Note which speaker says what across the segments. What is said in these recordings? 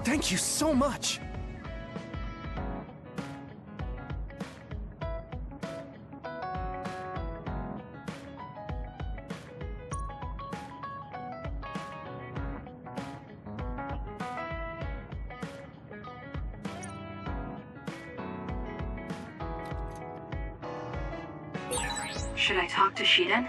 Speaker 1: Thank you so much!
Speaker 2: Should I talk to Shiden?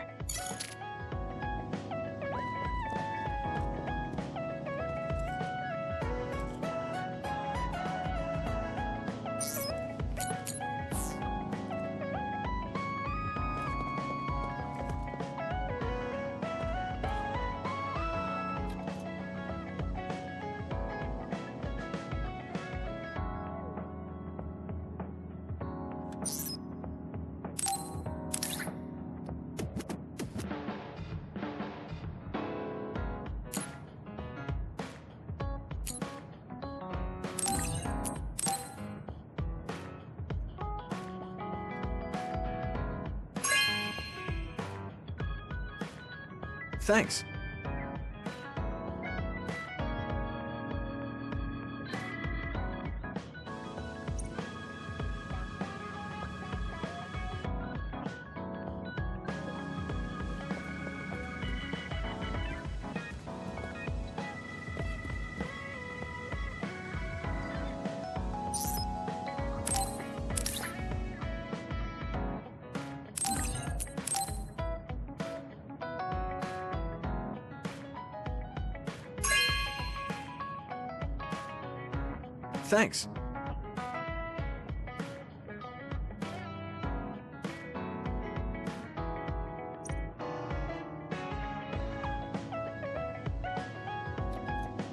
Speaker 1: Thanks. Thanks.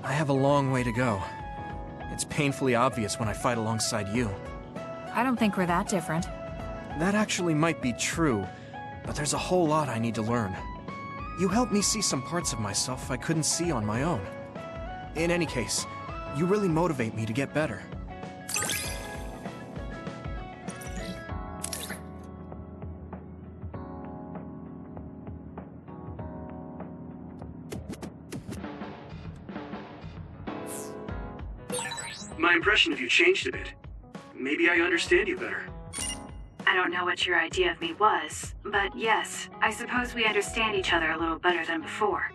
Speaker 1: I have a long way to go. It's painfully obvious when I fight alongside you.
Speaker 3: I don't think we're that different.
Speaker 1: That actually might be true, but there's a whole lot I need to learn. You helped me see some parts of myself I couldn't see on my own. In any case, you really motivate me to get better.
Speaker 4: My impression of you changed a bit. Maybe I understand you better.
Speaker 2: I don't know what your idea of me was, but yes, I suppose we understand each other a little better than before.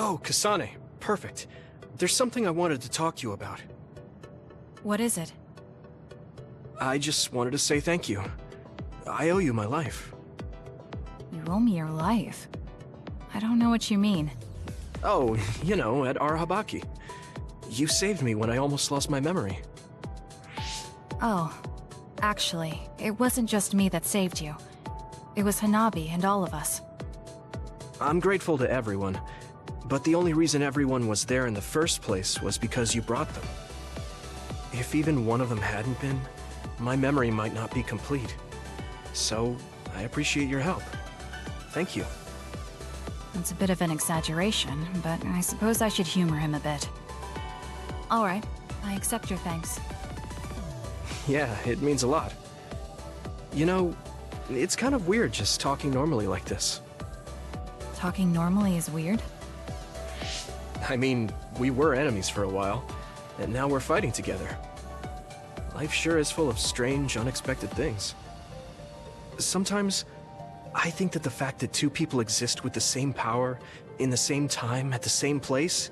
Speaker 1: Oh, Kasane. Perfect. There's something I wanted to talk to you about.
Speaker 3: What is it?
Speaker 1: I just wanted to say thank you. I owe you my life.
Speaker 3: You owe me your life. I don't know what you mean.
Speaker 1: Oh, you know, at Arahabaki. You saved me when I almost lost my memory.
Speaker 3: Oh, actually, it wasn't just me that saved you. It was Hanabi and all of us.
Speaker 1: I'm grateful to everyone, but the only reason everyone was there in the first place was because you brought them. If even one of them hadn't been, my memory might not be complete. So, I appreciate your help. Thank you.
Speaker 3: It's a bit of an exaggeration, but I suppose I should humor him a bit. Alright, I accept your thanks.
Speaker 1: Yeah, it means a lot. You know, it's kind of weird just talking normally like this.
Speaker 3: Talking normally is weird?
Speaker 1: I mean, we were enemies for a while, and now we're fighting together. Life sure is full of strange, unexpected things. Sometimes, I think that the fact that two people exist with the same power, in the same time, at the same place,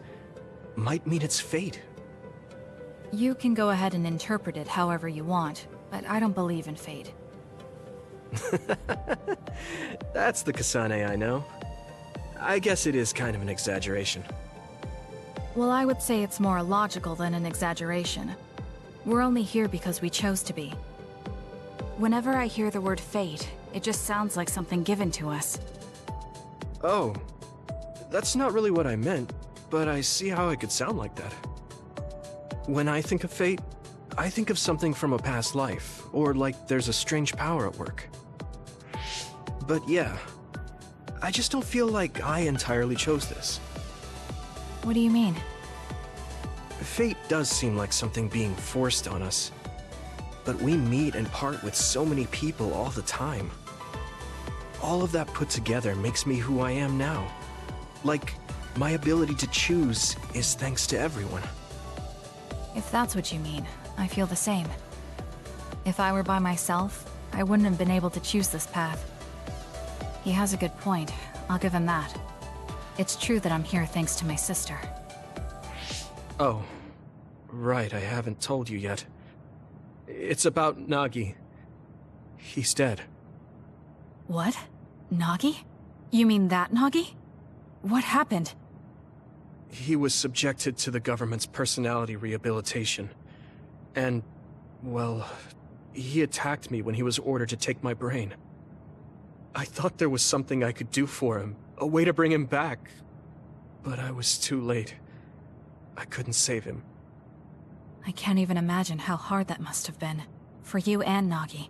Speaker 1: might mean it's fate.
Speaker 3: You can go ahead and interpret it however you want, but I don't believe in fate.
Speaker 1: That's the Kasane I know. I guess it is kind of an exaggeration.
Speaker 3: Well, I would say it's more logical than an exaggeration. We're only here because we chose to be. Whenever I hear the word fate, it just sounds like something given to us.
Speaker 1: Oh, that's not really what I meant, but I see how it could sound like that. When I think of fate, I think of something from a past life, or like there's a strange power at work. But yeah, I just don't feel like I entirely chose this.
Speaker 3: What do you mean?
Speaker 1: Fate does seem like something being forced on us. But we meet and part with so many people all the time. All of that put together makes me who I am now. Like, my ability to choose is thanks to everyone.
Speaker 3: If that's what you mean, I feel the same. If I were by myself, I wouldn't have been able to choose this path. He has a good point, I'll give him that. It's true that I'm here thanks to my sister.
Speaker 1: Oh, right, I haven't told you yet. It's about Nagi. He's dead.
Speaker 3: What? Nagi? You mean that Nagi? What happened?
Speaker 1: He was subjected to the government's personality rehabilitation. And, well, he attacked me when he was ordered to take my brain. I thought there was something I could do for him, a way to bring him back. But I was too late. I couldn't save him.
Speaker 3: I can't even imagine how hard that must have been. For you and Nagi.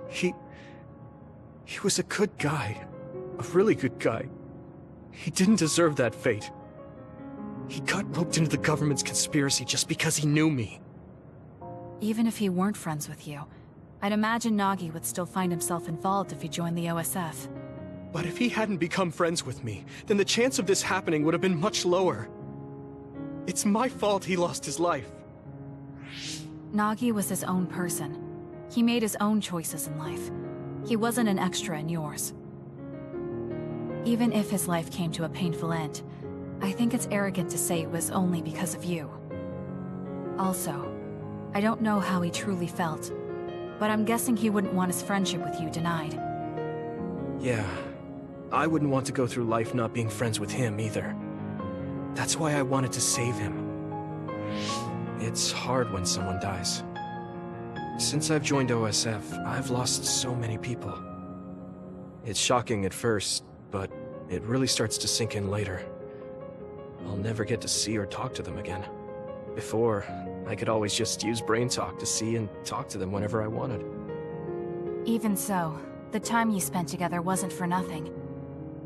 Speaker 1: He was a good guy. A really good guy. He didn't deserve that fate. He got roped into the government's conspiracy just because he knew me.
Speaker 3: Even if he weren't friends with you, I'd imagine Nagi would still find himself involved if he joined the OSF.
Speaker 1: But if he hadn't become friends with me, then the chance of this happening would have been much lower. It's my fault he lost his life.
Speaker 3: Nagi was his own person. He made his own choices in life. He wasn't an extra in yours. Even if his life came to a painful end, I think it's arrogant to say it was only because of you. Also, I don't know how he truly felt, but I'm guessing he wouldn't want his friendship with you denied.
Speaker 1: Yeah, I wouldn't want to go through life not being friends with him either. That's why I wanted to save him. It's hard when someone dies. Since I've joined OSF, I've lost so many people. It's shocking at first, but it really starts to sink in later. I'll never get to see or talk to them again. Before, I could always just use brain talk to see and talk to them whenever I wanted.
Speaker 3: Even so, the time you spent together wasn't for nothing.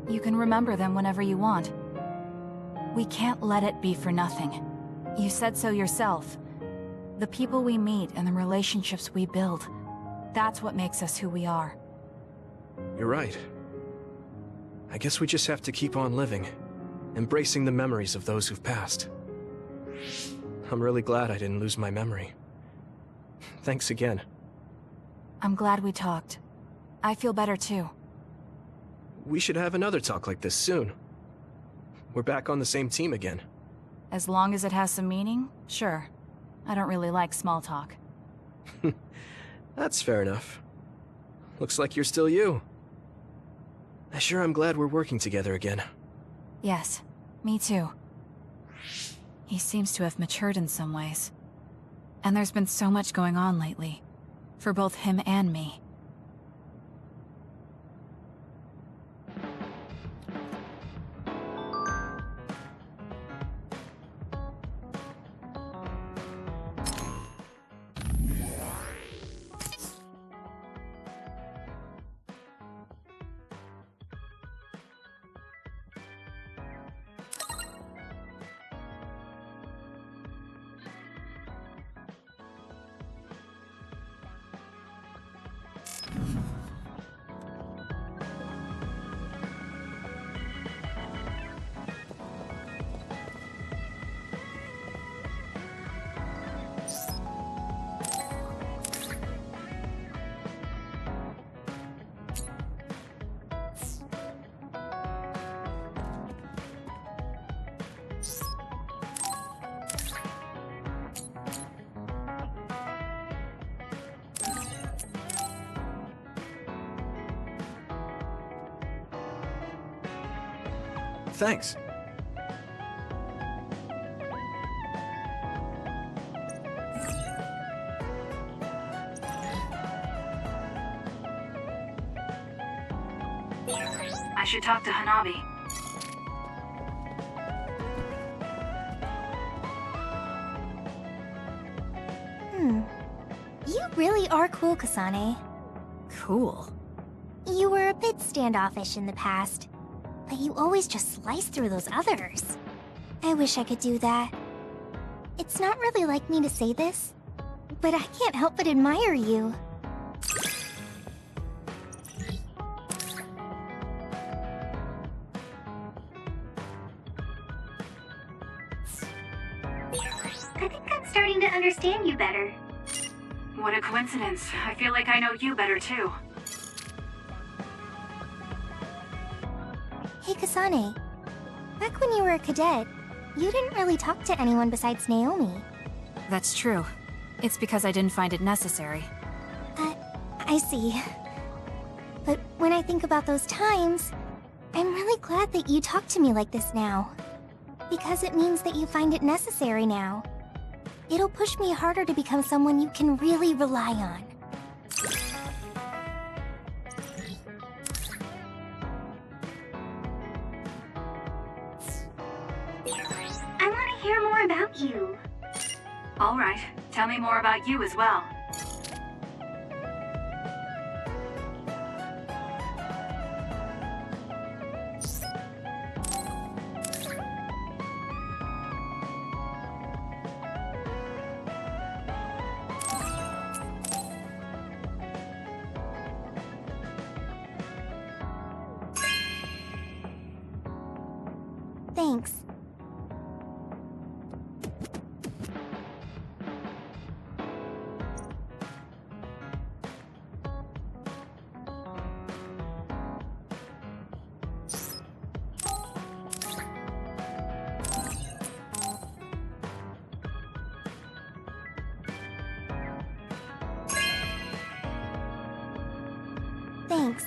Speaker 3: You can remember them whenever you want. We can't let it be for nothing. You said so yourself. The people we meet and the relationships we build, that's what makes us who we are.
Speaker 1: You're right. I guess we just have to keep on living, embracing the memories of those who've passed. I'm really glad I didn't lose my memory. Thanks again.
Speaker 3: I'm glad we talked. I feel better too.
Speaker 1: We should have another talk like this soon. We're back on the same team again.
Speaker 3: As long as it has some meaning, sure. I don't really like small talk.
Speaker 1: That's fair enough. Looks like you're still you. I sure am glad we're working together again.
Speaker 3: Yes, me too. He seems to have matured in some ways. And there's been so much going on lately. For both him and me.
Speaker 1: Thanks.
Speaker 2: I should talk to Hanabi.
Speaker 5: You really are cool, Kasane.
Speaker 3: Cool.
Speaker 5: You were a bit standoffish in the past, but you always just slice through those others. I wish I could do that. It's not really like me to say this, but I can't help but admire you. I think I'm starting to understand you better.
Speaker 2: What a coincidence. I feel like I know you better too.
Speaker 5: Hey, Kasane. Back when you were a cadet, you didn't really talk to anyone besides Naomi.
Speaker 3: That's true. It's because I didn't find it necessary.
Speaker 5: I see. But when I think about those times, I'm really glad that you talk to me like this now. Because it means that you find it necessary now. It'll push me harder to become someone you can really rely on. I want to hear more about you.
Speaker 2: All right, tell me more about you as well.
Speaker 5: Thanks. Thanks.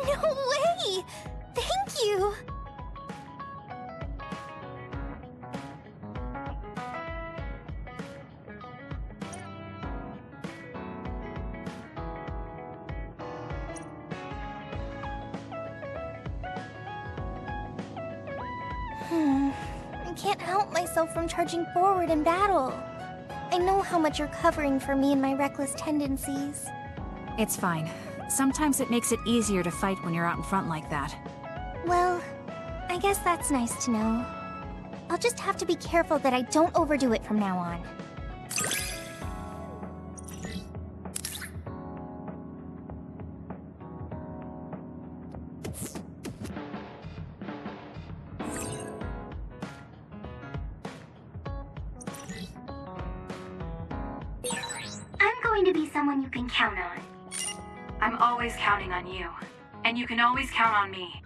Speaker 5: No way! Thank you! I can't help myself from charging forward in battle. I know how much you're covering for me and my reckless tendencies.
Speaker 3: It's fine. Sometimes it makes it easier to fight when you're out in front like that.
Speaker 5: Well, I guess that's nice to know. I'll just have to be careful that I don't overdo it from now on. I'm going to be someone you can count on.
Speaker 2: I'm always counting on you. And you can always count on me.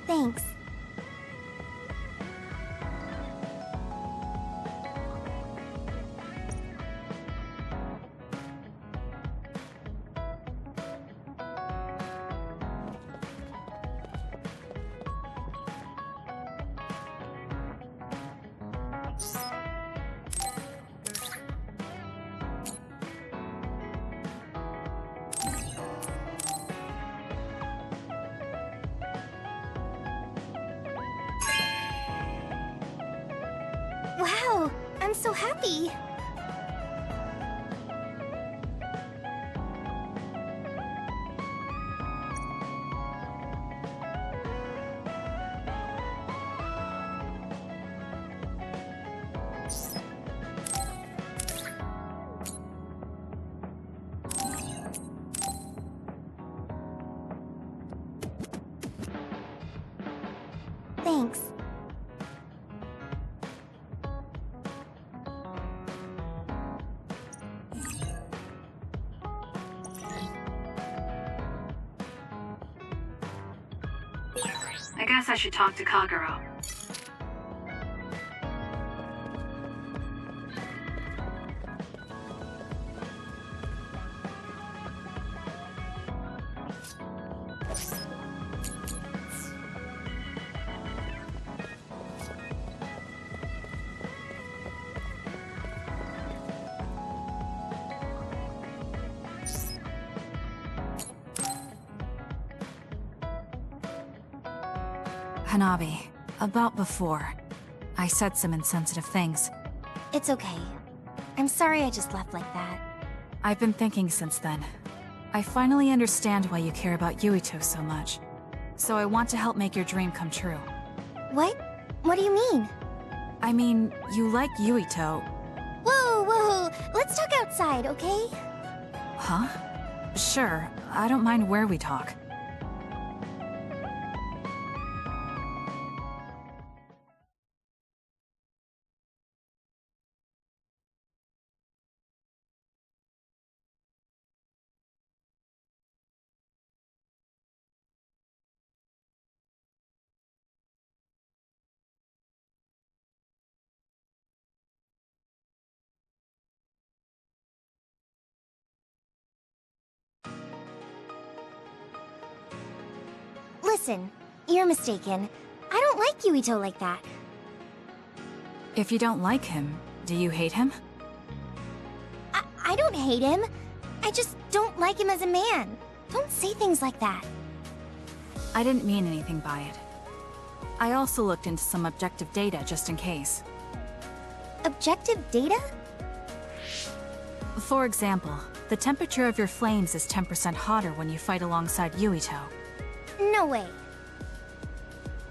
Speaker 5: Thanks. Wow, I'm so happy. Thanks.
Speaker 2: I guess I should talk to Kagero.
Speaker 3: Hanabi, about before. I said some insensitive things.
Speaker 5: It's okay. I'm sorry I just left like that.
Speaker 3: I've been thinking since then. I finally understand why you care about Yuito so much. So I want to help make your dream come true.
Speaker 5: What? What do you mean?
Speaker 3: I mean, you like Yuito.
Speaker 5: Whoa, whoa! Let's talk outside, okay?
Speaker 3: Huh? Sure, I don't mind where we talk.
Speaker 5: Listen, you're mistaken. I don't like Yuito like that.
Speaker 3: If you don't like him, do you hate him?
Speaker 5: I don't hate him. I just don't like him as a man. Don't say things like that.
Speaker 3: I didn't mean anything by it. I also looked into some objective data just in case.
Speaker 5: Objective data?
Speaker 3: For example, the temperature of your flames is 10% hotter when you fight alongside Yuito.
Speaker 5: No way.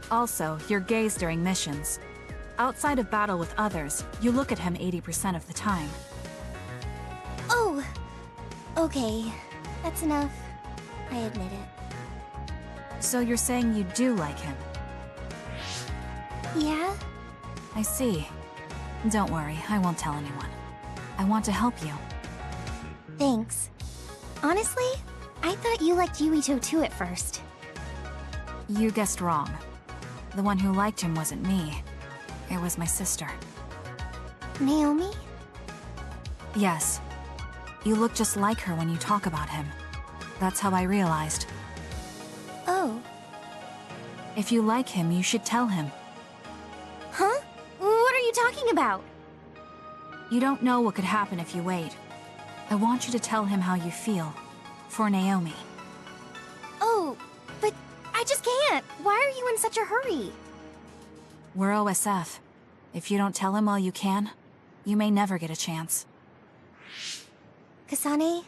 Speaker 3: Also, your gaze during missions. Outside of battle with others, you look at him 80% of the time.
Speaker 5: Oh, okay. That's enough. I admit it.
Speaker 3: So you're saying you do like him?
Speaker 5: Yeah?
Speaker 3: I see. Don't worry, I won't tell anyone. I want to help you.
Speaker 5: Thanks. Honestly, I thought you liked Yuito too at first.
Speaker 3: You guessed wrong. The one who liked him wasn't me. It was my sister.
Speaker 5: Naomi?
Speaker 3: Yes. You look just like her when you talk about him. That's how I realized.
Speaker 5: Oh.
Speaker 3: If you like him, you should tell him.
Speaker 5: Huh? What are you talking about?
Speaker 3: You don't know what could happen if you wait. I want you to tell him how you feel. For Naomi.
Speaker 5: Oh, but I just can't. Why are you in such a hurry?
Speaker 3: We're OSF. If you don't tell him while you can, you may never get a chance.
Speaker 5: Kasane?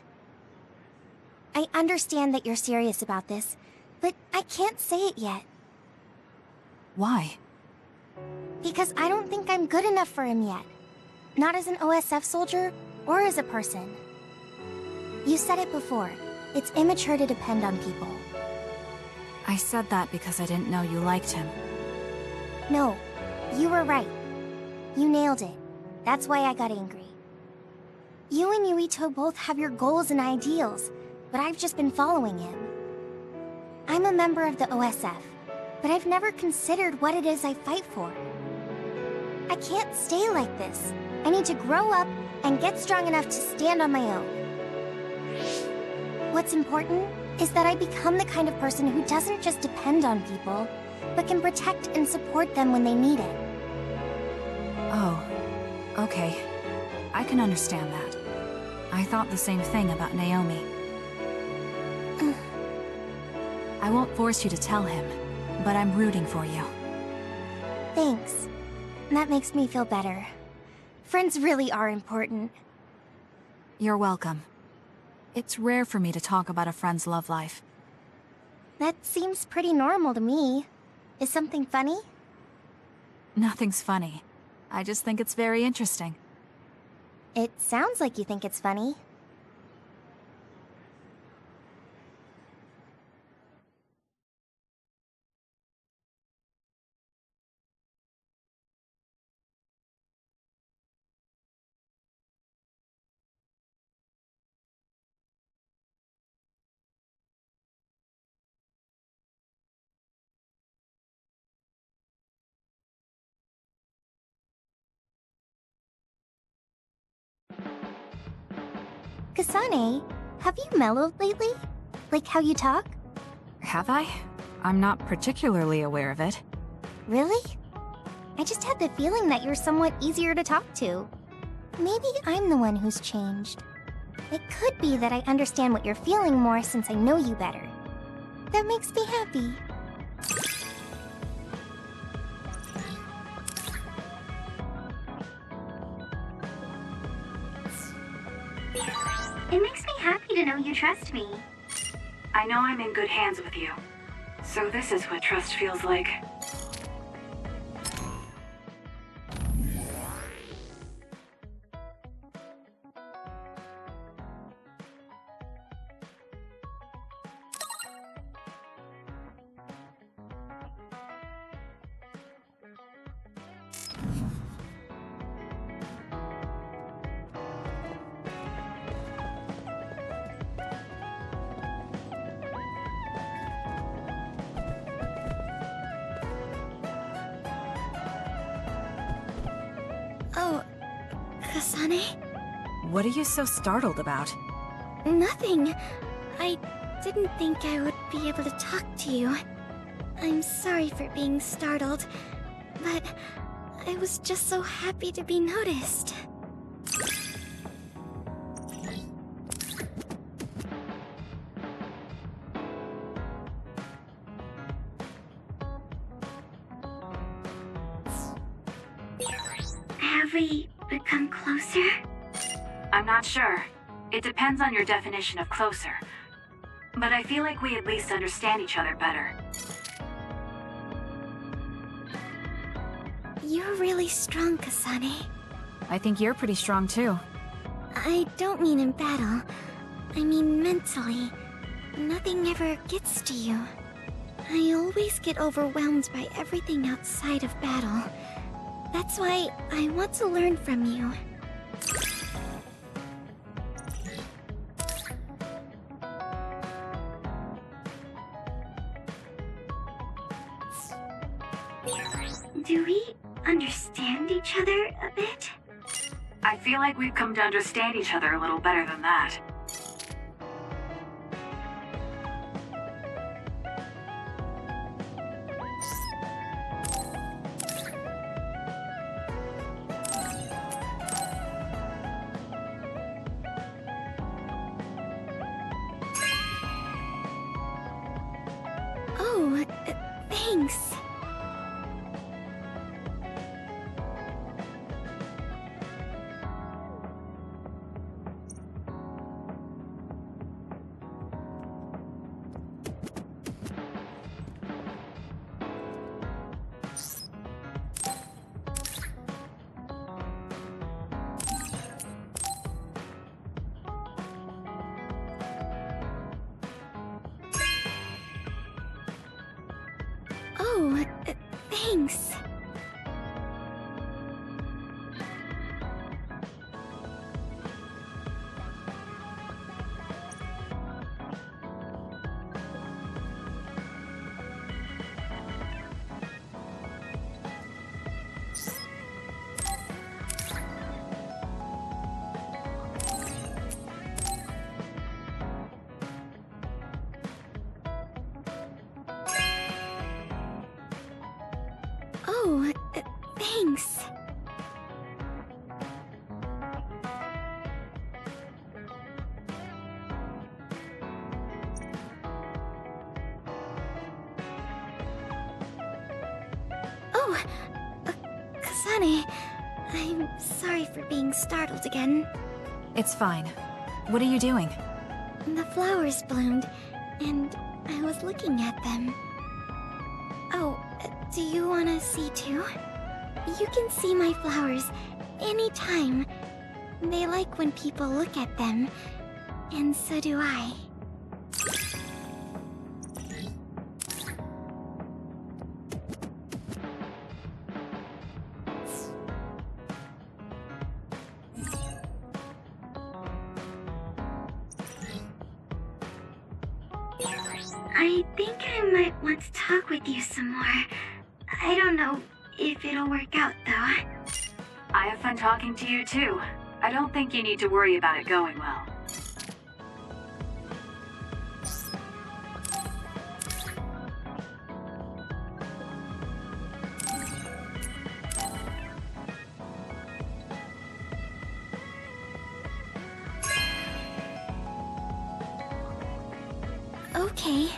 Speaker 5: I understand that you're serious about this, but I can't say it yet.
Speaker 3: Why?
Speaker 5: Because I don't think I'm good enough for him yet. Not as an OSF soldier, or as a person. You said it before. It's immature to depend on people.
Speaker 3: I said that because I didn't know you liked him.
Speaker 5: No, you were right. You nailed it. That's why I got angry. You and Yuito both have your goals and ideals, but I've just been following him. I'm a member of the OSF, but I've never considered what it is I fight for. I can't stay like this. I need to grow up and get strong enough to stand on my own. What's important is that I become the kind of person who doesn't just depend on people, but can protect and support them when they need it.
Speaker 3: Oh, okay. I can understand that. I thought the same thing about Naomi. I won't force you to tell him, but I'm rooting for you.
Speaker 5: Thanks. That makes me feel better. Friends really are important.
Speaker 3: You're welcome. It's rare for me to talk about a friend's love life.
Speaker 5: That seems pretty normal to me. Is something funny?
Speaker 3: Nothing's funny. I just think it's very interesting.
Speaker 5: It sounds like you think it's funny. Kasane, have you mellowed lately? Like how you talk?
Speaker 3: Have I? I'm not particularly aware of it.
Speaker 5: Really? I just had the feeling that you're somewhat easier to talk to. Maybe I'm the one who's changed. It could be that I understand what you're feeling more since I know you better. That makes me happy.
Speaker 2: It makes me happy to know you trust me. I know I'm in good hands with you. So this is what trust feels like.
Speaker 5: Oh, Kasane?
Speaker 3: What are you so startled about?
Speaker 5: Nothing. I didn't think I would be able to talk to you. I'm sorry for being startled, but I was just so happy to be noticed.
Speaker 2: Have we become closer? I'm not sure. It depends on your definition of closer. But I feel like we at least understand each other better.
Speaker 5: You're really strong, Kasane.
Speaker 3: I think you're pretty strong too.
Speaker 5: I don't mean in battle. I mean mentally. Nothing ever gets to you. I always get overwhelmed by everything outside of battle. That's why I want to learn from you.
Speaker 2: Do we understand each other a bit? I feel like we've come to understand each other a little better than that.
Speaker 5: Oh, thanks. Oh, thanks. Oh, thanks. Oh, Kasane, I'm sorry for being startled again.
Speaker 3: It's fine. What are you doing?
Speaker 5: The flowers bloomed, and I was looking at them. Oh, do you want to see too? You can see my flowers anytime. They like when people look at them, and so do I. I think I might want to talk with you some more. I don't know if it'll work out, though.
Speaker 2: I have fun talking to you, too. I don't think you need to worry about it going well.
Speaker 5: Okay.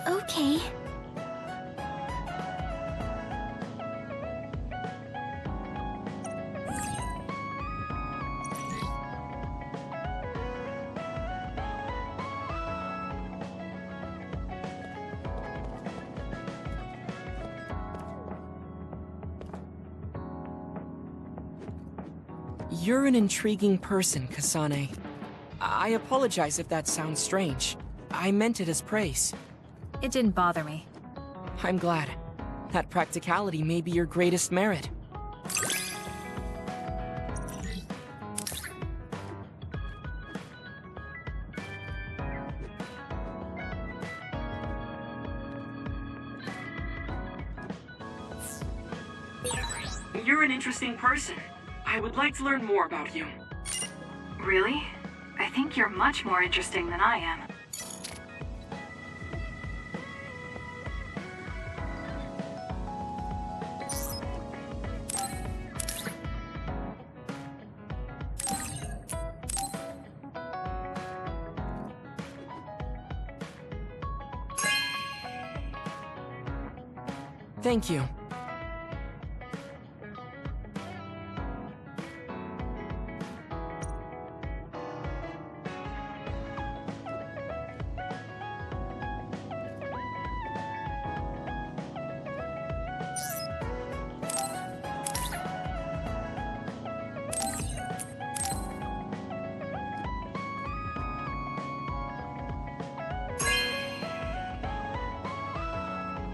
Speaker 5: Okay.
Speaker 6: You're an intriguing person, Kasane. I apologize if that sounds strange. I meant it as praise.
Speaker 3: It didn't bother me.
Speaker 6: I'm glad. That practicality may be your greatest merit.
Speaker 7: You're an interesting person. I would like to learn more about you.
Speaker 2: Really? I think you're much more interesting than I am.
Speaker 6: Thank you.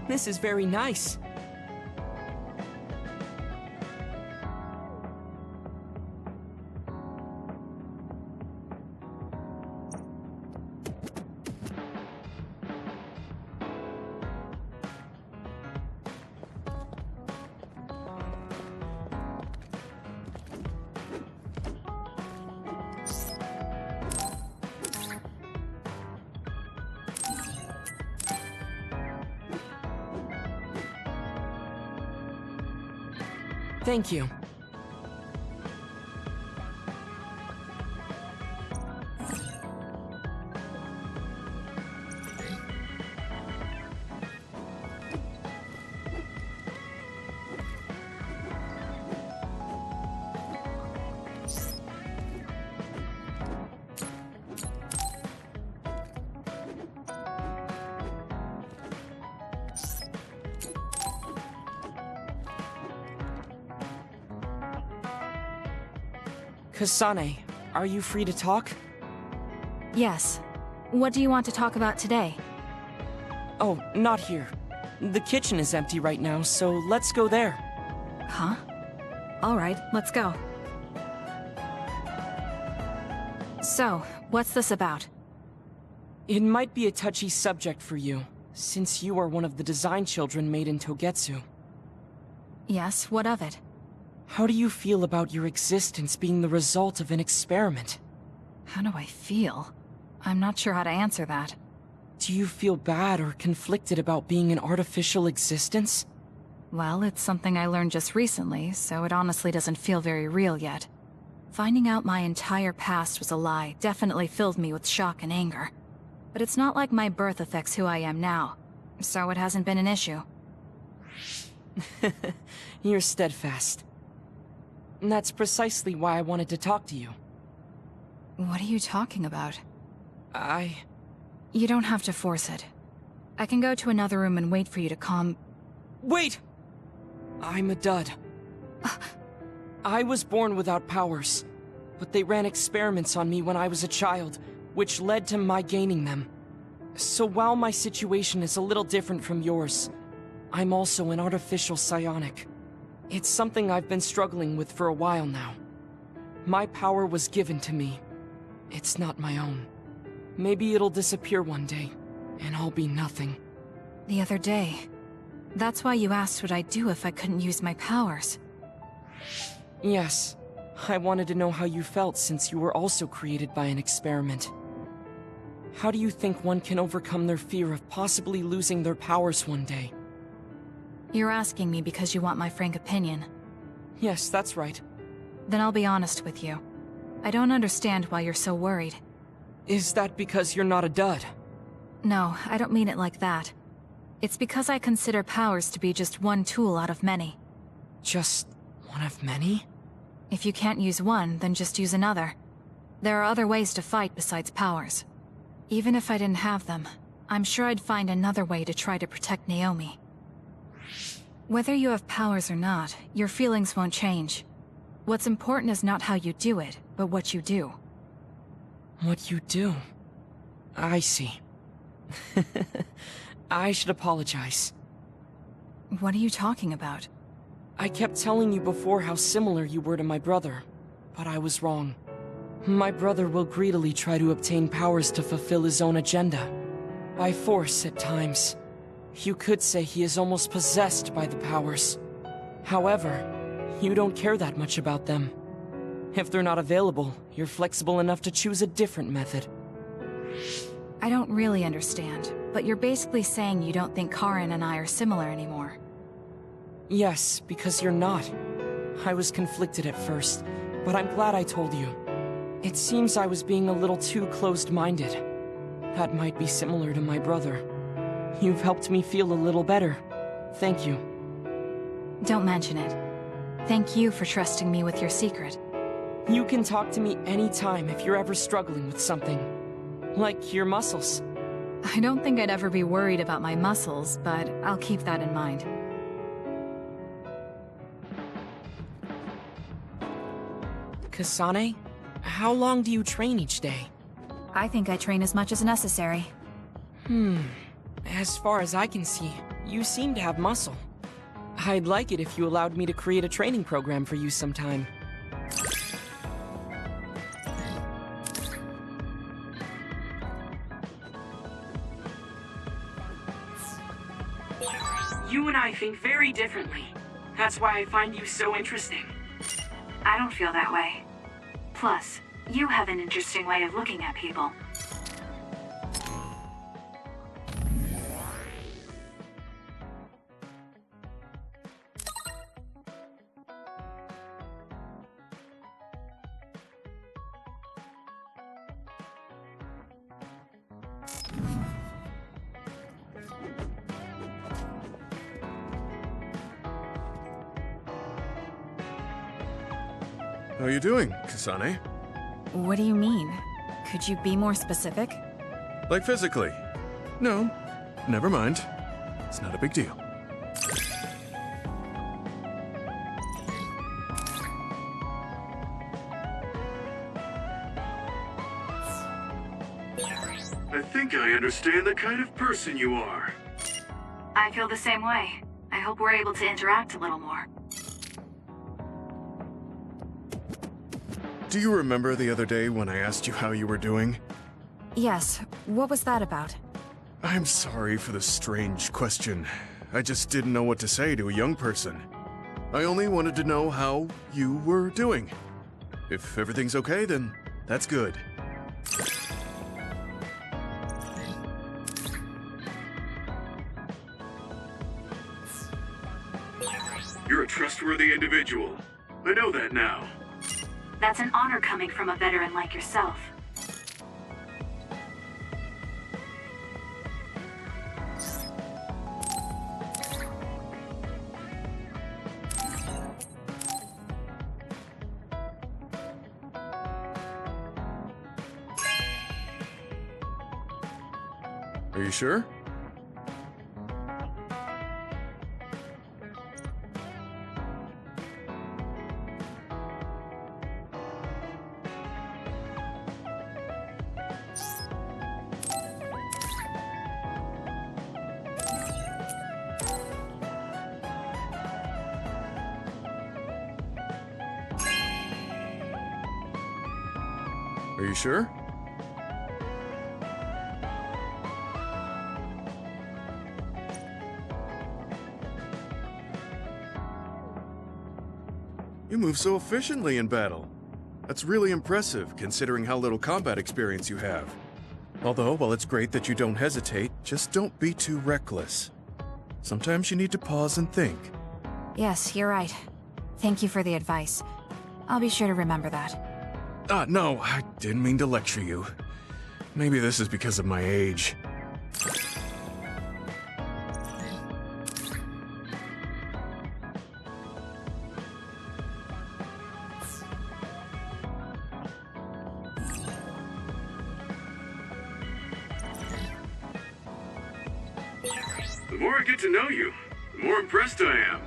Speaker 6: This is very nice. Thank you. Kasane, are you free to talk?
Speaker 3: Yes. What do you want to talk about today?
Speaker 6: Oh, not here. The kitchen is empty right now, so let's go there.
Speaker 3: Huh? Alright, let's go. So, what's this about?
Speaker 6: It might be a touchy subject for you, since you are one of the design children made in Togetsu.
Speaker 3: Yes, what of it?
Speaker 6: How do you feel about your existence being the result of an experiment?
Speaker 3: How do I feel? I'm not sure how to answer that.
Speaker 6: Do you feel bad or conflicted about being an artificial existence?
Speaker 3: Well, it's something I learned just recently, so it honestly doesn't feel very real yet. Finding out my entire past was a lie definitely filled me with shock and anger. But it's not like my birth affects who I am now, so it hasn't been an issue.
Speaker 6: You're steadfast. And that's precisely why I wanted to talk to you.
Speaker 3: What are you talking about?
Speaker 6: I...
Speaker 3: You don't have to force it. I can go to another room and wait for you to calm...
Speaker 6: Wait! I'm a dud. I was born without powers, but they ran experiments on me when I was a child, which led to my gaining them. So while my situation is a little different from yours, I'm also an artificial psionic. It's something I've been struggling with for a while now. My power was given to me. It's not my own. Maybe it'll disappear one day, and I'll be nothing.
Speaker 3: The other day. That's why you asked what I'd do if I couldn't use my powers.
Speaker 6: Yes. I wanted to know how you felt since you were also created by an experiment. How do you think one can overcome their fear of possibly losing their powers one day?
Speaker 3: You're asking me because you want my frank opinion.
Speaker 6: Yes, that's right.
Speaker 3: Then I'll be honest with you. I don't understand why you're so worried.
Speaker 6: Is that because you're not a dud?
Speaker 3: No, I don't mean it like that. It's because I consider powers to be just one tool out of many.
Speaker 6: Just one of many?
Speaker 3: If you can't use one, then just use another. There are other ways to fight besides powers. Even if I didn't have them, I'm sure I'd find another way to try to protect Naomi. Whether you have powers or not, your feelings won't change. What's important is not how you do it, but what you do.
Speaker 6: What you do? I see. I should apologize.
Speaker 3: What are you talking about?
Speaker 6: I kept telling you before how similar you were to my brother, but I was wrong. My brother will greedily try to obtain powers to fulfill his own agenda. By force at times. You could say he is almost possessed by the powers. However, you don't care that much about them. If they're not available, you're flexible enough to choose a different method.
Speaker 3: I don't really understand, but you're basically saying you don't think Karin and I are similar anymore.
Speaker 6: Yes, because you're not. I was conflicted at first, but I'm glad I told you. It seems I was being a little too closed-minded. That might be similar to my brother. You've helped me feel a little better. Thank you.
Speaker 3: Don't mention it. Thank you for trusting me with your secret.
Speaker 6: You can talk to me anytime if you're ever struggling with something. Like your muscles.
Speaker 3: I don't think I'd ever be worried about my muscles, but I'll keep that in mind.
Speaker 6: Kasane, how long do you train each day?
Speaker 3: I think I train as much as necessary.
Speaker 6: As far as I can see, you seem to have muscle. I'd like it if you allowed me to create a training program for you sometime.
Speaker 7: You and I think very differently. That's why I find you so interesting.
Speaker 2: I don't feel that way. Plus, you have an interesting way of looking at people.
Speaker 1: How are you doing, Kasane?
Speaker 3: What do you mean? Could you be more specific?
Speaker 1: Like physically? No, never mind. It's not a big deal.
Speaker 4: I think I understand the kind of person you are.
Speaker 2: I feel the same way. I hope we're able to interact a little more.
Speaker 1: Do you remember the other day when I asked you how you were doing?
Speaker 3: Yes. What was that about?
Speaker 1: I'm sorry for the strange question. I just didn't know what to say to a young person. I only wanted to know how you were doing. If everything's okay, then that's good.
Speaker 4: You're a trustworthy individual. I know that now.
Speaker 2: That's an honor coming from a veteran like yourself.
Speaker 1: Are you sure? Are you sure? You move so efficiently in battle. That's really impressive, considering how little combat experience you have. Although, while it's great that you don't hesitate, just don't be too reckless. Sometimes you need to pause and think.
Speaker 3: Yes, you're right. Thank you for the advice. I'll be sure to remember that.
Speaker 1: No, I didn't mean to lecture you. Maybe this is because of my age.
Speaker 4: The more I get to know you, the more impressed I am.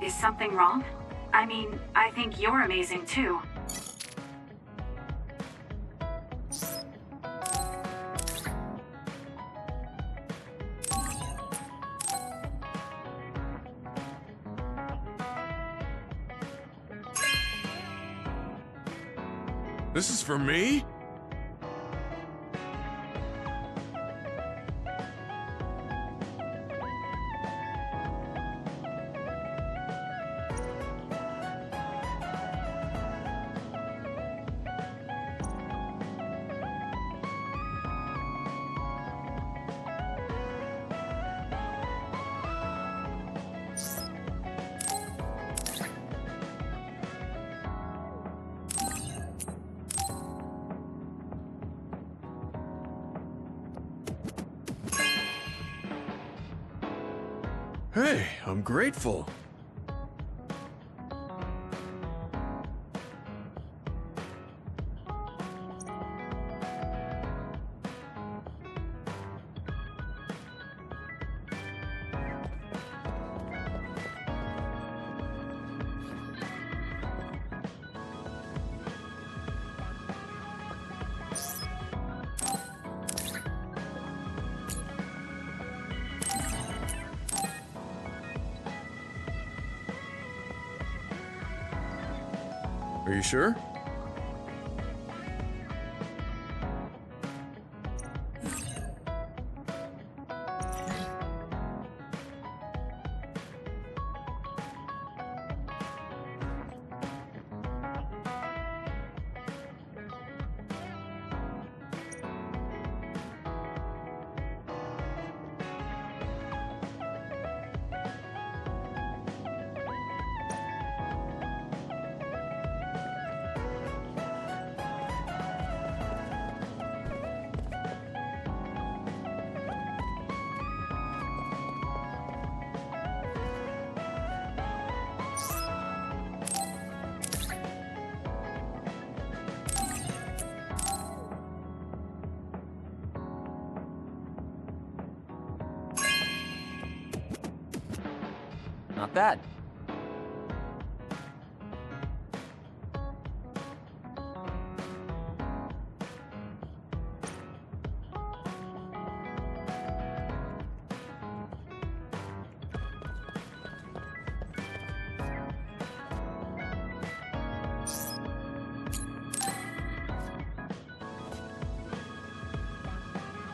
Speaker 2: Is something wrong? I mean, I think you're amazing too.
Speaker 1: This is for me? Hey, I'm grateful. Are you sure?
Speaker 6: Not bad.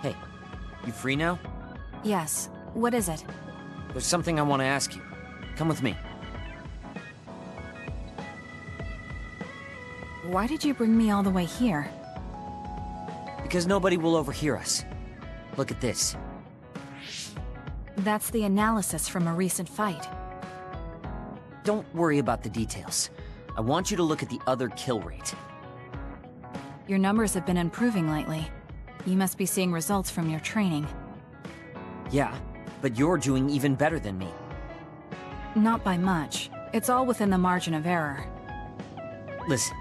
Speaker 6: Hey, you free now?
Speaker 3: Yes. What is it?
Speaker 6: There's something I want to ask you. Come with me.
Speaker 3: Why did you bring me all the way here?
Speaker 6: Because nobody will overhear us. Look at this.
Speaker 3: That's the analysis from a recent fight.
Speaker 6: Don't worry about the details.
Speaker 8: I want you to look at the other kill rate.
Speaker 3: Your numbers have been improving lately. You must be seeing results from your training.
Speaker 8: Yeah, but you're doing even better than me.
Speaker 3: Not by much. It's all within the margin of error.
Speaker 8: Listen,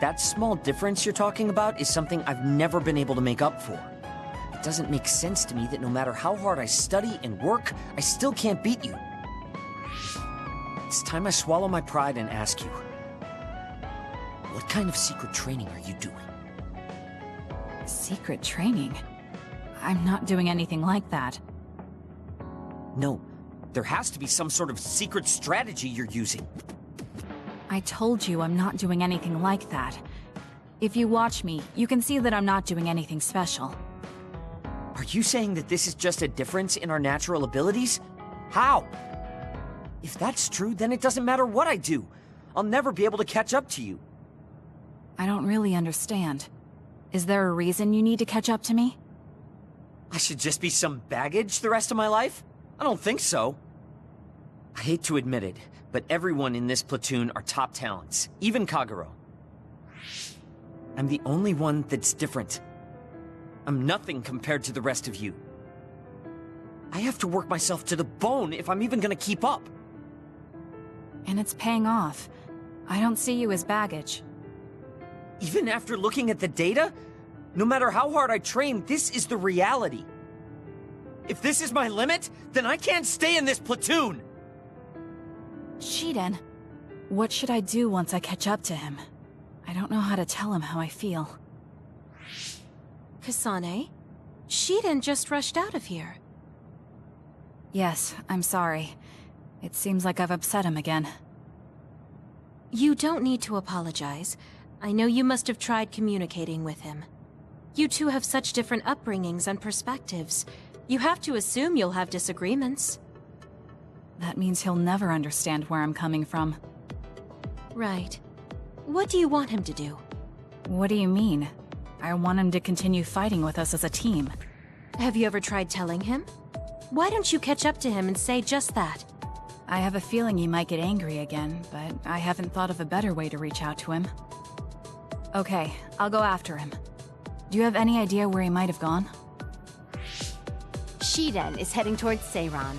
Speaker 8: that small difference you're talking about is something I've never been able to make up for. It doesn't make sense to me that no matter how hard I study and work, I still can't beat you. It's time I swallow my pride and ask you, what kind of secret training are you doing?
Speaker 3: Secret training? I'm not doing anything like that.
Speaker 8: No, there has to be some sort of secret strategy you're using.
Speaker 3: I told you I'm not doing anything like that. If you watch me, you can see that I'm not doing anything special.
Speaker 8: Are you saying that this is just a difference in our natural abilities? How? If that's true, then it doesn't matter what I do. I'll never be able to catch up to you.
Speaker 3: I don't really understand. Is there a reason you need to catch up to me?
Speaker 8: I should just be some baggage the rest of my life? I don't think so. I hate to admit it, but everyone in this platoon are top talents, even Kagero. I'm the only one that's different. I'm nothing compared to the rest of you. I have to work myself to the bone if I'm even gonna keep up.
Speaker 3: And it's paying off. I don't see you as baggage.
Speaker 8: Even after looking at the data? No matter how hard I train, this is the reality. If this is my limit, then I can't stay in this platoon!
Speaker 3: Shiden, what should I do once I catch up to him? I don't know how to tell him how I feel.
Speaker 9: Kasane? Shiden just rushed out of here.
Speaker 3: Yes, I'm sorry. It seems like I've upset him again.
Speaker 9: You don't need to apologize. I know you must have tried communicating with him. You two have such different upbringings and perspectives. You have to assume you'll have disagreements.
Speaker 3: That means he'll never understand where I'm coming from.
Speaker 9: Right. What do you want him to do?
Speaker 3: What do you mean? I want him to continue fighting with us as a team.
Speaker 9: Have you ever tried telling him? Why don't you catch up to him and say just that?
Speaker 3: I have a feeling he might get angry again, but I haven't thought of a better way to reach out to him. Okay, I'll go after him. Do you have any idea where he might have gone?
Speaker 10: Shiden is heading towards Seiran.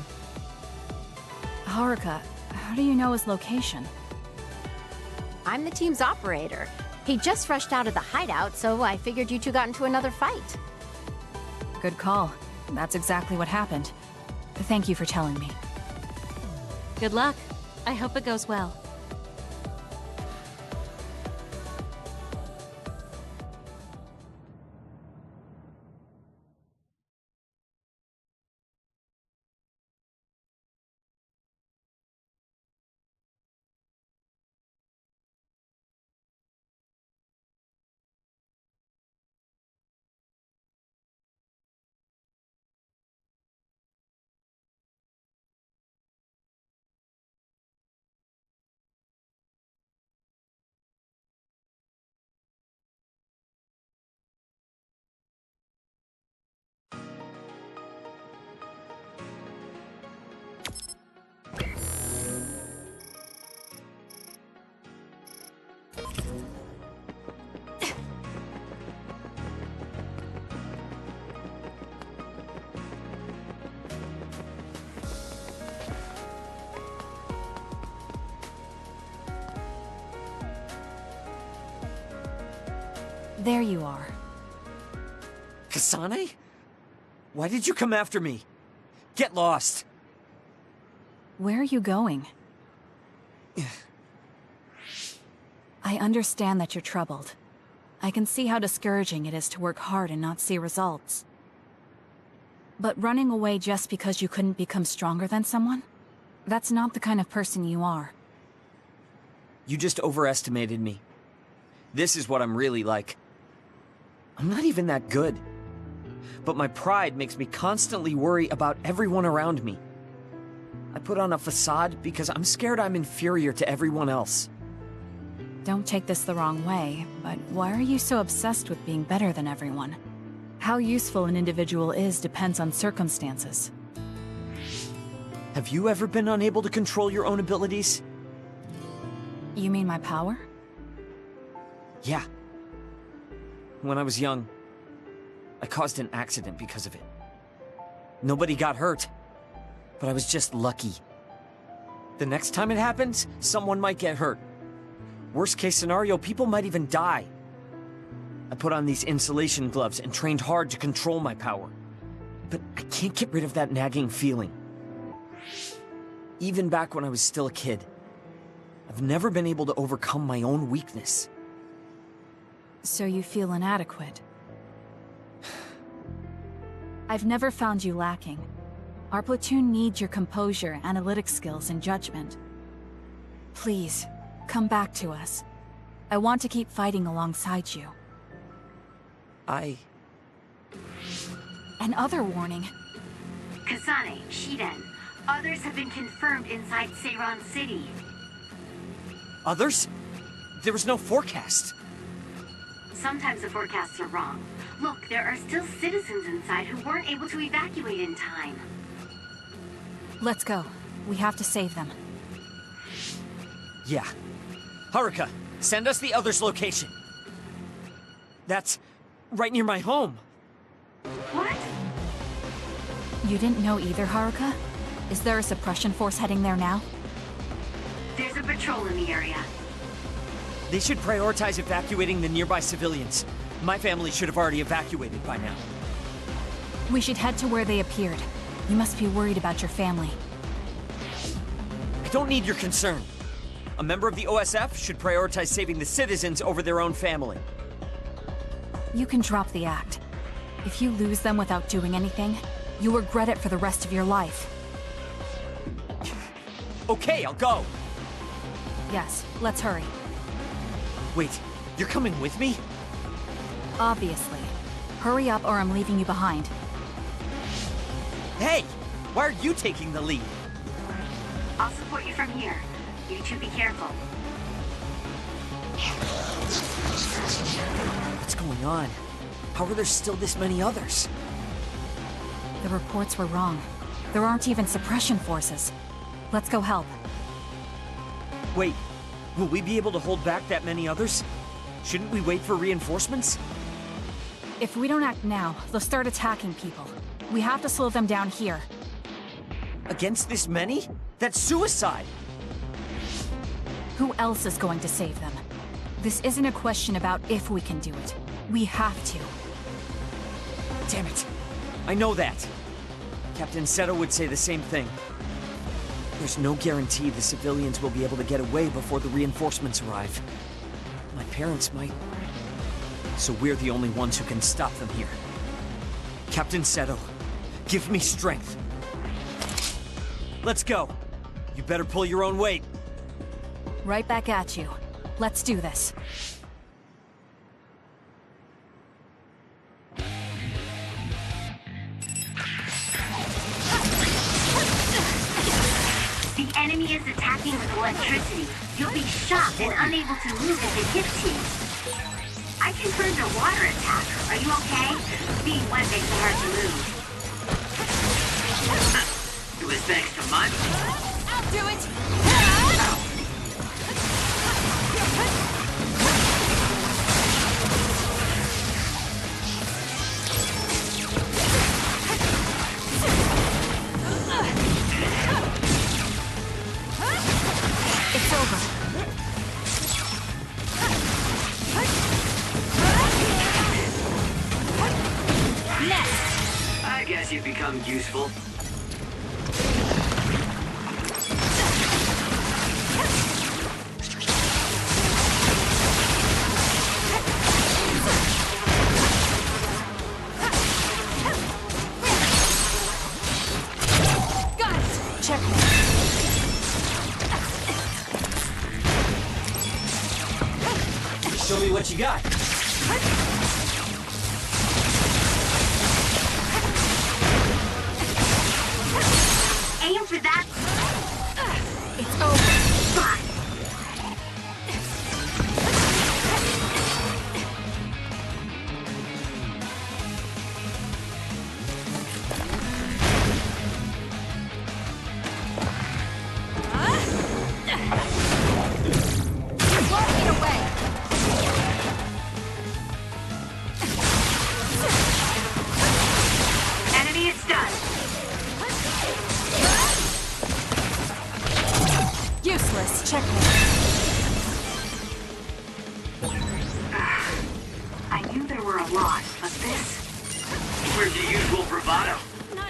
Speaker 3: Haruka, how do you know his location?
Speaker 10: I'm the team's operator. He just rushed out of the hideout, so I figured you two got into another fight.
Speaker 3: Good call. That's exactly what happened. Thank you for telling me.
Speaker 9: Good luck. I hope it goes well.
Speaker 3: There you are.
Speaker 8: Kasane? Why did you come after me? Get lost!
Speaker 3: Where are you going? I understand that you're troubled. I can see how discouraging it is to work hard and not see results. But running away just because you couldn't become stronger than someone? That's not the kind of person you are.
Speaker 8: You just overestimated me. This is what I'm really like. I'm not even that good. But my pride makes me constantly worry about everyone around me. I put on a facade because I'm scared I'm inferior to everyone else.
Speaker 3: Don't take this the wrong way, but why are you so obsessed with being better than everyone? How useful an individual is depends on circumstances.
Speaker 8: Have you ever been unable to control your own abilities?
Speaker 3: You mean my power?
Speaker 8: Yeah. When I was young, I caused an accident because of it. Nobody got hurt, but I was just lucky. The next time it happens, someone might get hurt. Worst case scenario, people might even die. I put on these insulation gloves and trained hard to control my power. But I can't get rid of that nagging feeling. Even back when I was still a kid, I've never been able to overcome my own weakness.
Speaker 3: So you feel inadequate? I've never found you lacking. Our platoon needs your composure, analytic skills, and judgment. Please, come back to us. I want to keep fighting alongside you. Another warning.
Speaker 2: Kasane, Shiden, others have been confirmed inside Seiran City.
Speaker 8: Others? There was no forecast.
Speaker 2: Sometimes the forecasts are wrong. Look, there are still citizens inside who weren't able to evacuate in time.
Speaker 3: Let's go. We have to save them.
Speaker 8: Yeah. Haruka, send us the others' location. That's right near my home.
Speaker 2: What?
Speaker 3: You didn't know either, Haruka? Is there a suppression force heading there now?
Speaker 2: There's a patrol in the area.
Speaker 8: They should prioritize evacuating the nearby civilians. My family should have already evacuated by now.
Speaker 3: We should head to where they appeared. You must be worried about your family.
Speaker 8: I don't need your concern. A member of the OSF should prioritize saving the citizens over their own family.
Speaker 3: You can drop the act. If you lose them without doing anything, you'll regret it for the rest of your life.
Speaker 8: Okay, I'll go.
Speaker 3: Yes, let's hurry.
Speaker 8: Wait, you're coming with me?
Speaker 3: Obviously. Hurry up or I'm leaving you behind.
Speaker 8: Hey! Why are you taking the lead?
Speaker 2: I'll support you from here. You two be careful.
Speaker 8: What's going on? How are there still this many others?
Speaker 3: The reports were wrong. There aren't even suppression forces. Let's go help.
Speaker 8: Wait, will we be able to hold back that many others? Shouldn't we wait for reinforcements?
Speaker 3: If we don't act now, they'll start attacking people. We have to slow them down here.
Speaker 8: Against this many? That's suicide!
Speaker 3: Who else is going to save them? This isn't a question about if we can do it. We have to.
Speaker 8: Damn it. I know that. Captain Seto would say the same thing. There's no guarantee the civilians will be able to get away before the reinforcements arrive. My parents might. So we're the only ones who can stop them here. Captain Seto, give me strength. Let's go. You better pull your own weight.
Speaker 3: Right back at you. Let's do this.
Speaker 2: The enemy is attacking with electricity. You'll be shocked and unable to move if it hits you. I confirmed a water attack. Are you okay? Being wet makes it hard to move.
Speaker 7: It was thanks to mud.
Speaker 9: I'll do it!
Speaker 3: It's over.
Speaker 7: I guess you've become useful.
Speaker 3: Got it! Check.
Speaker 8: Show me what you got.
Speaker 2: Aim for that.
Speaker 3: It's over.
Speaker 2: Fine.
Speaker 3: Checkmate.
Speaker 2: I knew there were a lot, but this...
Speaker 7: Where's your usual bravado?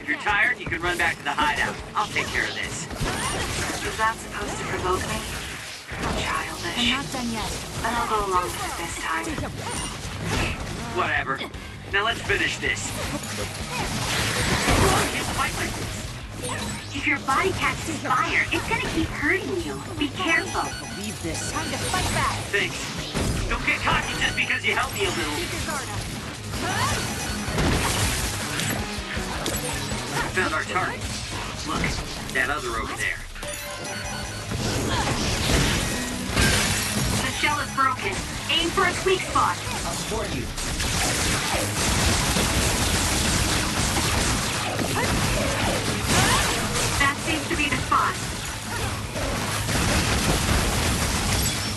Speaker 7: If you're tired, you can run back to the hideout. I'll take care of this.
Speaker 2: Is that supposed to provoke me? I'm childish.
Speaker 3: I'm not done yet.
Speaker 2: But I'll go along with it this time.
Speaker 7: Whatever. Now let's finish this. You can't fight like this.
Speaker 2: If your body catches fire, it's gonna keep hurting you. Be careful.
Speaker 8: Leave this.
Speaker 10: Time to fight back.
Speaker 7: Thanks. Don't get cocky just because you helped me a little. Found our target. Look, that other over there.
Speaker 2: The shell is broken. Aim for its weak spot.
Speaker 8: I'll support you.
Speaker 2: That seems to be the spot.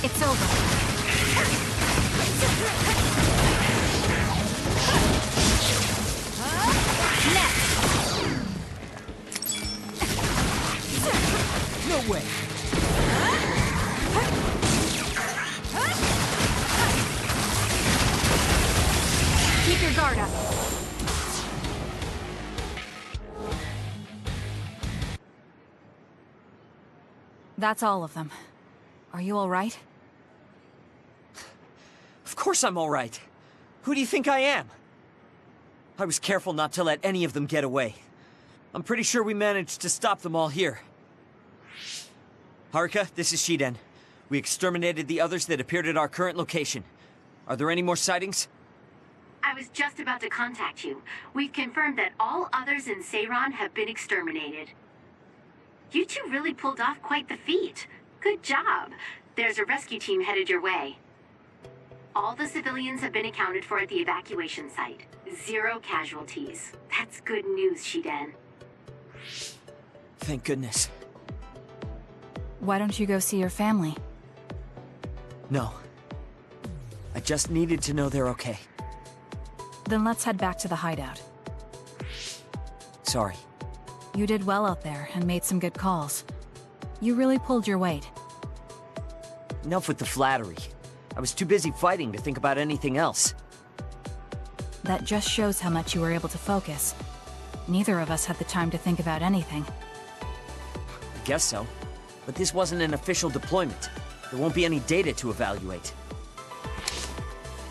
Speaker 3: It's over.
Speaker 8: No way.
Speaker 10: Keep your guard up.
Speaker 3: That's all of them. Are you all right?
Speaker 8: Of course I'm all right. Who do you think I am? I was careful not to let any of them get away. I'm pretty sure we managed to stop them all here. Haruka, this is Shiden. We exterminated the others that appeared at our current location. Are there any more sightings?
Speaker 2: I was just about to contact you. We've confirmed that all others in Seiran have been exterminated. You two really pulled off quite the feat. Good job. There's a rescue team headed your way. All the civilians have been accounted for at the evacuation site. 0 casualties. That's good news, Shiden.
Speaker 8: Thank goodness.
Speaker 3: Why don't you go see your family?
Speaker 8: No. I just needed to know they're okay.
Speaker 3: Then let's head back to the hideout.
Speaker 8: Sorry.
Speaker 3: You did well out there and made some good calls. You really pulled your weight.
Speaker 8: Enough with the flattery. I was too busy fighting to think about anything else.
Speaker 3: That just shows how much you were able to focus. Neither of us had the time to think about anything.
Speaker 8: I guess so. But this wasn't an official deployment. There won't be any data to evaluate.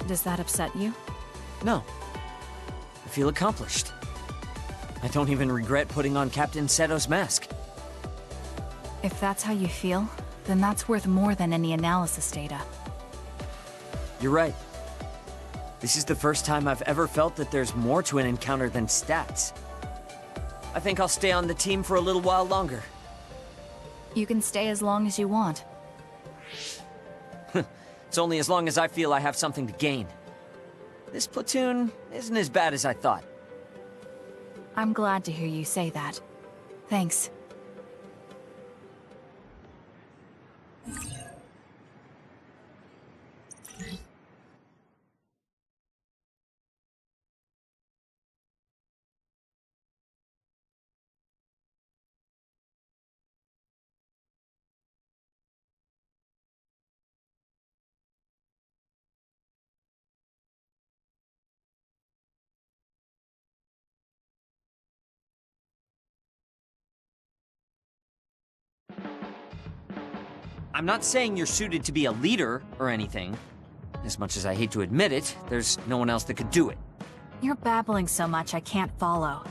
Speaker 3: Does that upset you?
Speaker 8: No. I feel accomplished. I don't even regret putting on Captain Seto's mask.
Speaker 3: If that's how you feel, then that's worth more than any analysis data.
Speaker 8: You're right. This is the first time I've ever felt that there's more to an encounter than stats. I think I'll stay on the team for a little while longer.
Speaker 3: You can stay as long as you want.
Speaker 8: It's only as long as I feel I have something to gain. This platoon isn't as bad as I thought.
Speaker 3: I'm glad to hear you say that. Thanks.
Speaker 8: I'm not saying you're suited to be a leader or anything. As much as I hate to admit it, there's no one else that could do it.
Speaker 3: You're babbling so much I can't follow.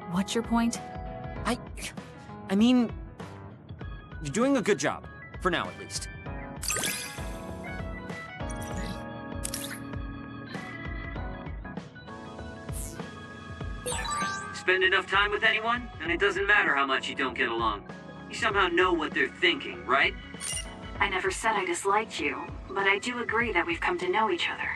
Speaker 3: What's your point?
Speaker 8: I mean, you're doing a good job. For now, at least.
Speaker 7: Spend enough time with anyone, and it doesn't matter how much you don't get along. You somehow know what they're thinking, right?
Speaker 2: I never said I disliked you, but I do agree that we've come to know each other.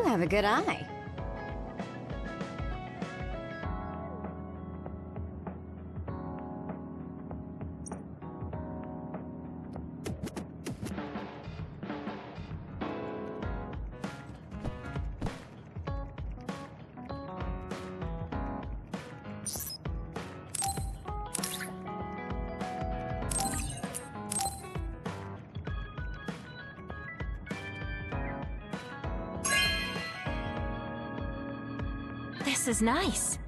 Speaker 10: You have a good eye.
Speaker 9: This is nice.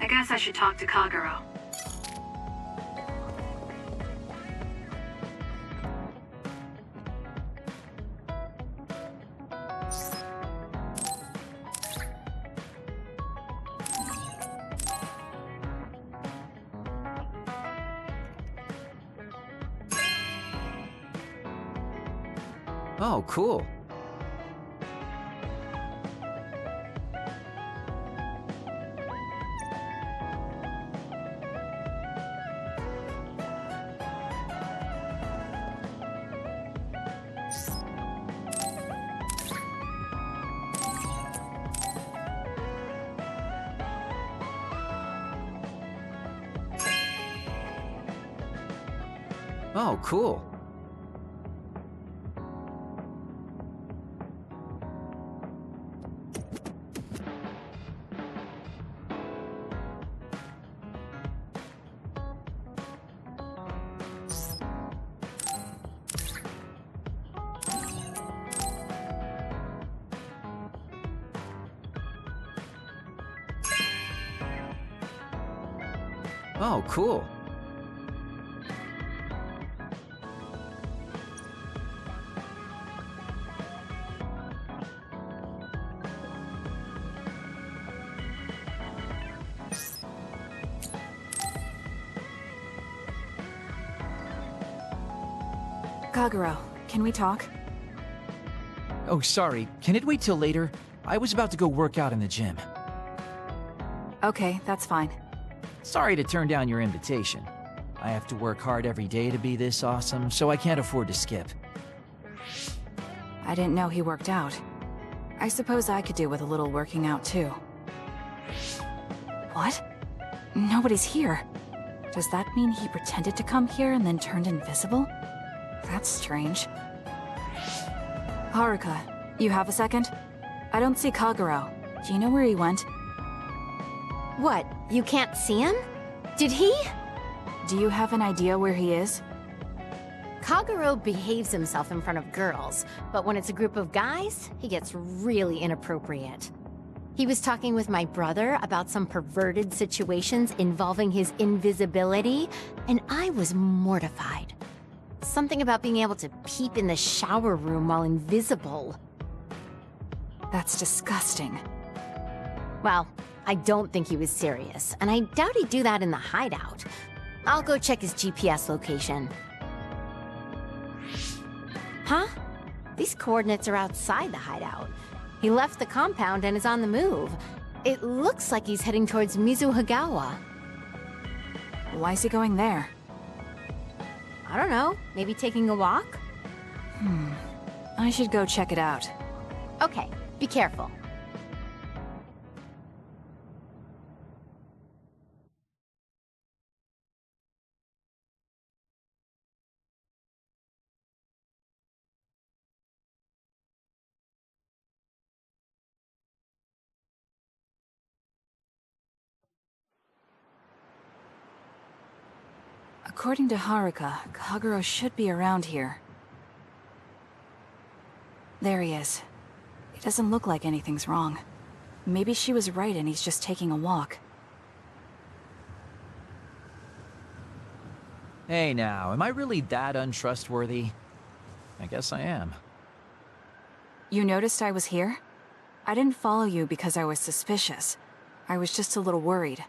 Speaker 2: I guess I should talk to Kagero.
Speaker 8: Oh, cool. Oh, cool. Oh, cool.
Speaker 3: Kagero, can we talk?
Speaker 11: Oh, sorry. Can it wait till later? I was about to go work out in the gym.
Speaker 3: Okay, that's fine.
Speaker 11: Sorry to turn down your invitation. I have to work hard every day to be this awesome, so I can't afford to skip.
Speaker 3: I didn't know he worked out. I suppose I could do with a little working out too. What? Nobody's here. Does that mean he pretended to come here and then turned invisible? That's strange. Haruka, you have a second? I don't see Kagero. Do you know where he went?
Speaker 10: What, you can't see him? Did he?
Speaker 3: Do you have an idea where he is?
Speaker 10: Kagero behaves himself in front of girls, but when it's a group of guys, he gets really inappropriate. He was talking with my brother about some perverted situations involving his invisibility, and I was mortified. Something about being able to peep in the shower room while invisible.
Speaker 3: That's disgusting.
Speaker 10: Well, I don't think he was serious, and I doubt he'd do that in the hideout. I'll go check his GPS location. Huh? These coordinates are outside the hideout. He left the compound and is on the move. It looks like he's heading towards Mizuhagawa.
Speaker 3: Why is he going there?
Speaker 10: I don't know, maybe taking a walk?
Speaker 3: I should go check it out.
Speaker 10: Okay, be careful.
Speaker 3: According to Haruka, Kagero should be around here. There he is. It doesn't look like anything's wrong. Maybe she was right and he's just taking a walk.
Speaker 11: Hey now, am I really that untrustworthy? I guess I am.
Speaker 3: You noticed I was here? I didn't follow you because I was suspicious. I was just a little worried.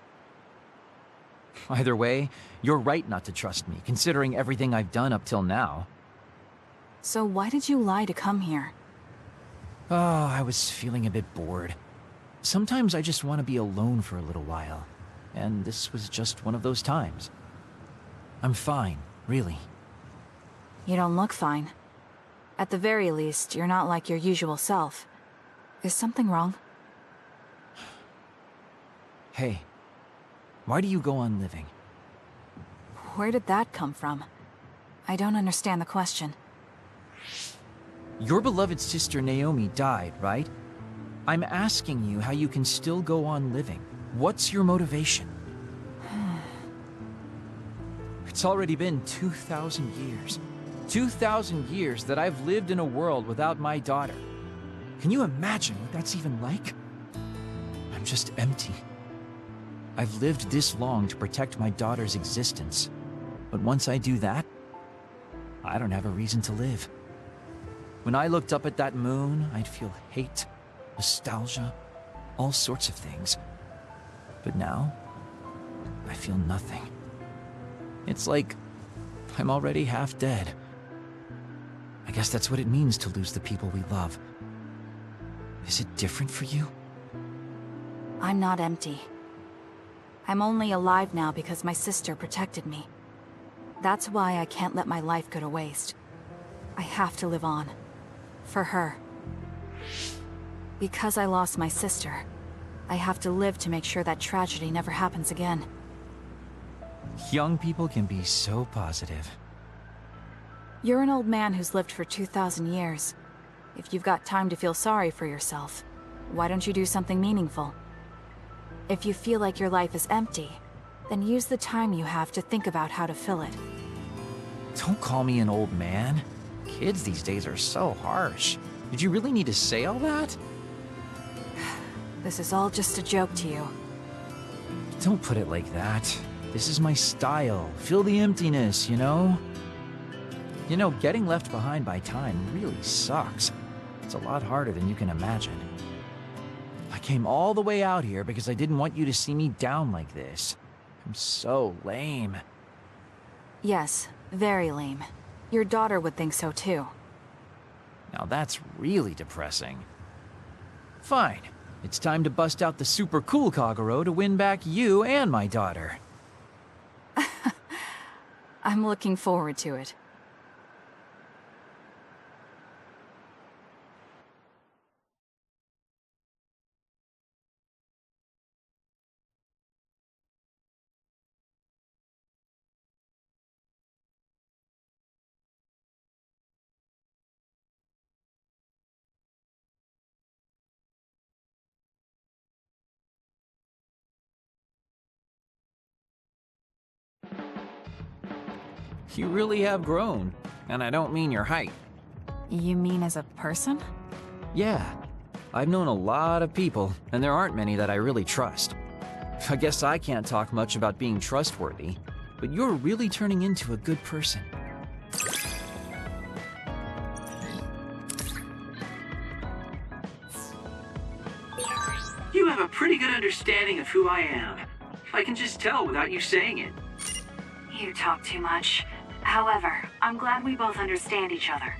Speaker 11: Either way, you're right not to trust me, considering everything I've done up till now.
Speaker 3: So why did you lie to come here?
Speaker 11: Oh, I was feeling a bit bored. Sometimes I just want to be alone for a little while, and this was just one of those times. I'm fine, really.
Speaker 3: You don't look fine. At the very least, you're not like your usual self. Is something wrong?
Speaker 11: Hey, why do you go on living?
Speaker 3: Where did that come from? I don't understand the question.
Speaker 11: Your beloved sister Naomi died, right? I'm asking you how you can still go on living. What's your motivation? It's already been 2,000 years. 2,000 years that I've lived in a world without my daughter. Can you imagine what that's even like? I'm just empty. I've lived this long to protect my daughter's existence. But once I do that, I don't have a reason to live. When I looked up at that moon, I'd feel hate, nostalgia, all sorts of things. But now, I feel nothing. It's like I'm already half dead. I guess that's what it means to lose the people we love. Is it different for you?
Speaker 3: I'm not empty. I'm only alive now because my sister protected me. That's why I can't let my life go to waste. I have to live on. For her. Because I lost my sister, I have to live to make sure that tragedy never happens again.
Speaker 11: Young people can be so positive.
Speaker 3: You're an old man who's lived for 2,000 years. If you've got time to feel sorry for yourself, why don't you do something meaningful? If you feel like your life is empty, then use the time you have to think about how to fill it.
Speaker 11: Don't call me an old man. Kids these days are so harsh. Did you really need to say all that?
Speaker 3: This is all just a joke to you.
Speaker 11: Don't put it like that. This is my style. Fill the emptiness, you know? You know, getting left behind by time really sucks. It's a lot harder than you can imagine. I came all the way out here because I didn't want you to see me down like this. I'm so lame.
Speaker 3: Yes, very lame. Your daughter would think so too.
Speaker 11: Now that's really depressing. Fine. It's time to bust out the super cool Kagero to win back you and my daughter.
Speaker 3: I'm looking forward to it.
Speaker 11: You really have grown, and I don't mean your height.
Speaker 3: You mean as a person?
Speaker 11: Yeah, I've known a lot of people, and there aren't many that I really trust. I guess I can't talk much about being trustworthy, but you're really turning into a good person.
Speaker 7: You have a pretty good understanding of who I am. I can just tell without you saying it.
Speaker 2: You talk too much. However, I'm glad we both understand each other.